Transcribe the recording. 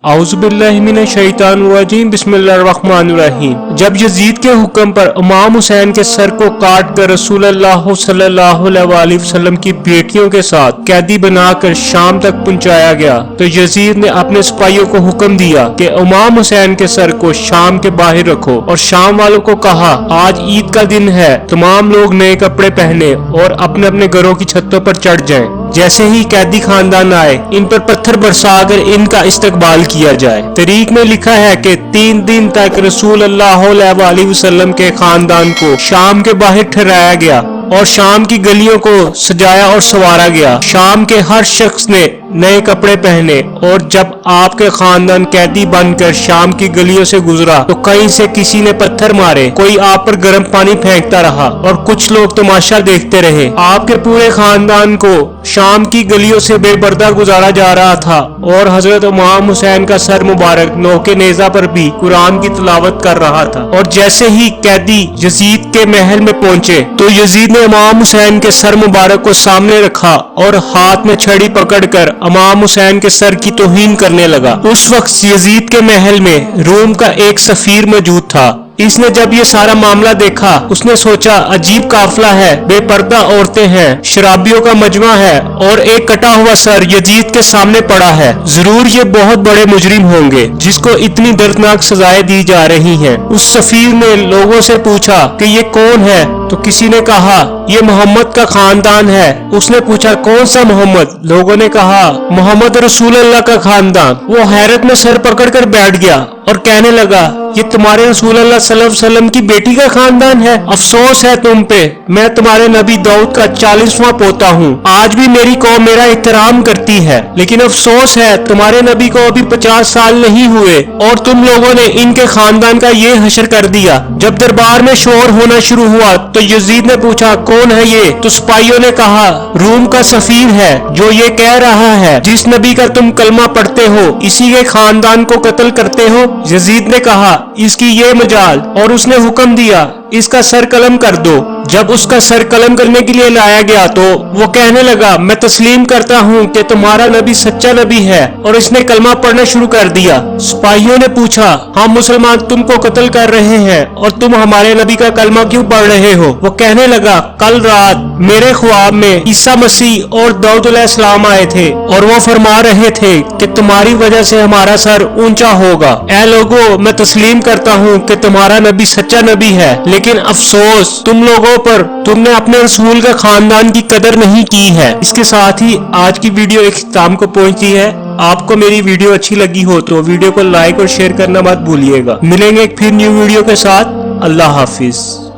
औज़ुबिल्लाहिमिनश्शैतानिर्रजीम बिस्मिल्लाहिर्रहमानिर्रहीम। जब यजीद के हुक्म पर इमाम हुसैन के सर को काट कर रसूलुल्लाह सल्लल्लाहु अलैहि वसल्लम की बेटियों के साथ कैदी बनाकर शाम तक पहुंचाया गया तो यजीद ने अपने सिपाहियों को हुक्म दिया कि इमाम हुसैन के सर को शाम के बाहर रखो और शाम वालों को कहा, आज ईद का दिन है, तमाम लोग नए कपड़े पहने और अपने अपने घरों की छतों पर चढ़ जाएं। जैसे ही कैदी खानदान आए, इन पर पत्थर बरसाकर इनका इस्तकबाल किया जाए। तरीक में लिखा है कि 3 दिन तक रसूल अल्लाह अलैहि वसल्लम के खानदान को शाम के बाहर ठहराया गया और शाम की गलियों को सजाया और संवारा गया। शाम के हर शख्स ने नए कपड़े पहने और जब आपके खानदान कैदी बनकर शाम की गलियों से गुजरा तो कहीं से किसी ने पत्थर मारे, कोई आप पर गर्म पानी फेंकता रहा और कुछ लोग तमाशा देखते रहे। आपके पूरे खानदान को शाम की गलियों से बेपर्दा गुजारा जा रहा था और हजरत इमाम हुसैन का सर मुबारक नोके नेजा पर भी कुरान की तिलावत कर रहा था। और जैसे ही कैदी यजीद के महल में पहुंचे तो यजीद ने इमाम हुसैन के सर मुबारक को सामने रखा और हाथ में छड़ी पकड़कर इमाम हुसैन के सर की तौहीन करने लगा। उस वक्त यजीद के महल में रूम का एक सफीर मौजूद था। इसने जब ये सारा मामला देखा, उसने सोचा अजीब काफिला है, बेपर्दा औरतें हैं, शराबियों का मजमा है और एक कटा हुआ सर यजीद के सामने पड़ा है। जरूर ये बहुत बड़े मुजरिम होंगे जिसको इतनी दर्दनाक सजाएं दी जा रही हैं। उस सफीर ने लोगों से पूछा कि ये कौन है, तो किसी ने कहा ये मोहम्मद का खानदान है। उसने पूछा कौन सा मोहम्मद? लोगों ने कहा मोहम्मद रसूलुल्लाह का खानदान। वो हैरत में सर पकड़कर बैठ गया और कहने लगा, ये तुम्हारे रसूलुल्लाह सल्लल्लाहु अलैहि वसल्लम की बेटी का खानदान है। अफसोस है तुम पे, मैं तुम्हारे नबी दाऊद का 40वां पोता हूँ। आज भी मेरी कौम मेरा एहतराम करती है, लेकिन अफसोस है तुम्हारे नबी को अभी 50 साल नहीं हुए और तुम लोगों ने इनके खानदान का ये हशर कर दिया। जब दरबार में शोर होना शुरू हुआ तो यजीद ने पूछा कौन है ये? तो सिपाहियों ने कहा रूम का सफीर है जो ये कह रहा है जिस नबी का तुम कलमा पढ़ते हो इसी के खानदान को कत्ल करते हो। यजीद ने कहा इसकी ये मजाल, और उसने हुक्म दिया इसका सर कलम कर दो। जब उसका सर कलम करने के लिए लाया गया तो वो कहने लगा मैं तस्लीम करता हूँ कि तुम्हारा नबी सच्चा नबी है, और इसने कलमा पढ़ना शुरू कर दिया। सिपाहियों ने पूछा हम मुसलमान तुमको कत्ल कर रहे हैं और तुम हमारे नबी का कलमा क्यों पढ़ रहे हो? वो कहने लगा कल रात मेरे ख्वाब में ईसा मसीह और दाऊद अलैहिस्सलाम आए थे और वो फरमा रहे थे कि तुम्हारी वजह से हमारा सर ऊंचा होगा। ऐ लोगों, मैं तस्लीम करता हूँ कि तुम्हारा नबी सच्चा नबी है, लेकिन अफसोस तुम लोगों पर तुमने अपने रसूल का खानदान की कदर नहीं की है। इसके साथ ही आज की वीडियो एक इख्तिताम को पहुंची है। आपको मेरी वीडियो अच्छी लगी हो तो वीडियो को लाइक और शेयर करना मत भूलिएगा। मिलेंगे एक फिर न्यू वीडियो के साथ। अल्लाह हाफिज।